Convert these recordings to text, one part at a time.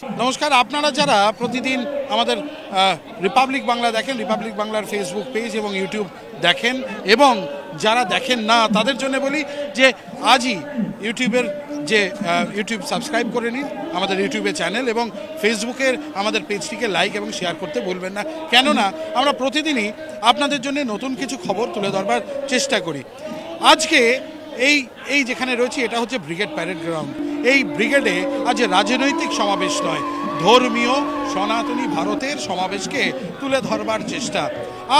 নমস্কার, আপনারা যারা প্রতিদিন আমাদের রিপাবলিক বাংলা দেখেন, রিপাবলিক বাংলার ফেসবুক পেজ এবং ইউটিউব দেখেন, এবং যারা দেখেন না তাদের জন্য বলি যে আজই ইউটিউব সাবস্ক্রাইব করে নিন আমাদের ইউটিউবে চ্যানেল, এবং ফেসবুকের আমাদের পেজটিকে লাইক এবং শেয়ার করতে ভুলবেন না। কেননা আমরা প্রতিদিনই আপনাদের জন্য নতুন কিছু খবর তুলে ধরবার চেষ্টা করি। আজকে এই যেখানে রয়েছে এটা হচ্ছে ব্রিগেড প্যারেড গ্রাউন্ড। এই ব্রিগেডে আজ রাজনৈতিক সমাবেশ নয়, ধর্মীয় সনাতনী ভারতের সমাবেশকে তুলে ধরবার চেষ্টা।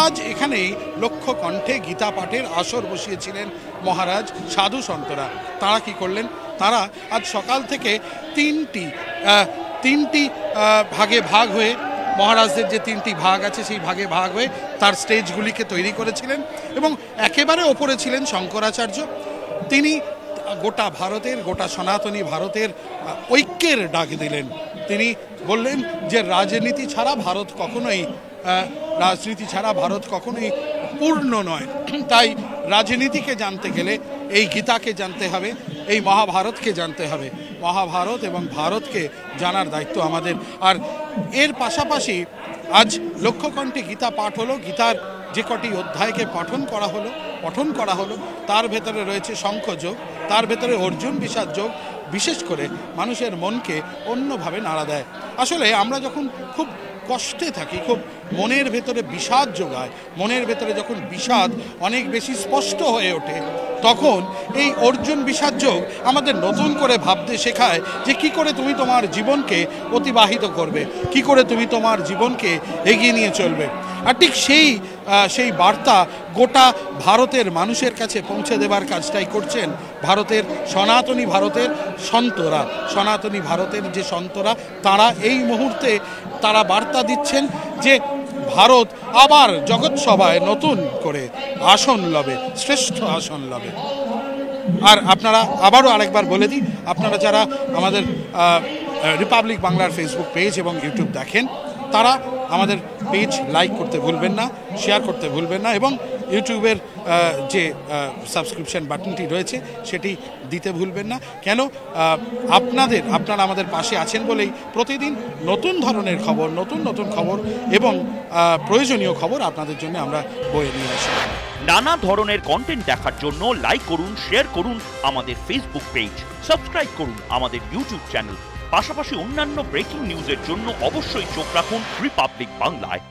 আজ এখানেই লক্ষ্য কণ্ঠে গীতা পাঠের আসর বসিয়েছিলেন মহারাজ সাধু সন্তরা। তারা কি করলেন? তারা আজ সকাল থেকে তিনটি ভাগে ভাগ হয়ে, মহারাজদের যে তিনটি ভাগ আছে সেই ভাগে ভাগ হয়ে তার স্টেজগুলিকে তৈরি করেছিলেন, এবং একেবারে ওপরে ছিলেন শঙ্করাচার্য। তিনি গোটা ভারতের, গোটা সনাতনী ভারতের ঐক্যের ডাক দিলেন। তিনি বললেন যে রাজনীতি ছাড়া ভারত কখনোই পূর্ণ নয়। তাই রাজনীতিকে জানতে গেলে এই গীতাকে জানতে হবে, এই মহাভারতকে জানতে হবে। মহাভারত এবং ভারতকে জানার দায়িত্ব আমাদের। আর এর পাশাপাশি আজ লক্ষ্যকণ্ঠে গীতা পাঠ হলো। গীতার যে কটি অধ্যায়কে পঠন করা হলো তার ভেতরে রয়েছে শঙ্খযোগ, তার ভেতরে অর্জুন বিষাদ যোগ, বিশেষ করে মানুষের মনকে অন্যভাবে নাড়া দেয়। আসলে আমরা যখন খুব কষ্টে থাকি, খুব মনের ভেতরে বিষাদ যোগায়, মনের ভেতরে যখন বিষাদ অনেক বেশি স্পষ্ট হয়ে ওঠে, তখন এই অর্জুন বিষাদ যোগ আমাদের নতুন করে ভাবতে শেখায় যে কি করে তুমি তোমার জীবনকে অতিবাহিত করবে, কি করে তুমি তোমার জীবনকে এগিয়ে নিয়ে চলবে। আর ঠিক সেই বার্তা গোটা ভারতের মানুষের কাছে পৌঁছে দেবার কাজটাই করছেন ভারতের সনাতনী ভারতের যে সন্তরা, তারা এই মুহূর্তে তারা বার্তা দিচ্ছেন যে ভারত আবার জগৎ সভায় নতুন করে আসন লবে, শ্রেষ্ঠ আসন লবে। আর আপনারা আবারও আরেকবার বলে দিই, আপনারা যারা আমাদের রিপাবলিক বাংলার ফেসবুক পেজ এবং ইউটিউব দেখেন, তারা আমাদের পেজ লাইক করতে ভুলবেন না, শেয়ার করতে ভুলবেন না, এবং ইউটিউবের যে সাবস্ক্রিপশন বাটনটি রয়েছে সেটি দিতে ভুলবেন না। কেন? আপনারা আমাদের পাশে আছেন বলেই প্রতিদিন নতুন ধরনের খবর, নতুন খবর এবং প্রয়োজনীয় খবর আপনাদের জন্য আমরা বয়ে নিয়ে আসি। নানা ধরনের কন্টেন্ট দেখার জন্য লাইক করুন, শেয়ার করুন আমাদের ফেসবুক পেজ, সাবস্ক্রাইব করুন আমাদের ইউটিউব চ্যানেল। পাশাপাশি অন্যান্য ব্রেকিং নিউজের জন্য অবশ্যই চোখ রাখুন রিপাবলিক বাংলায়।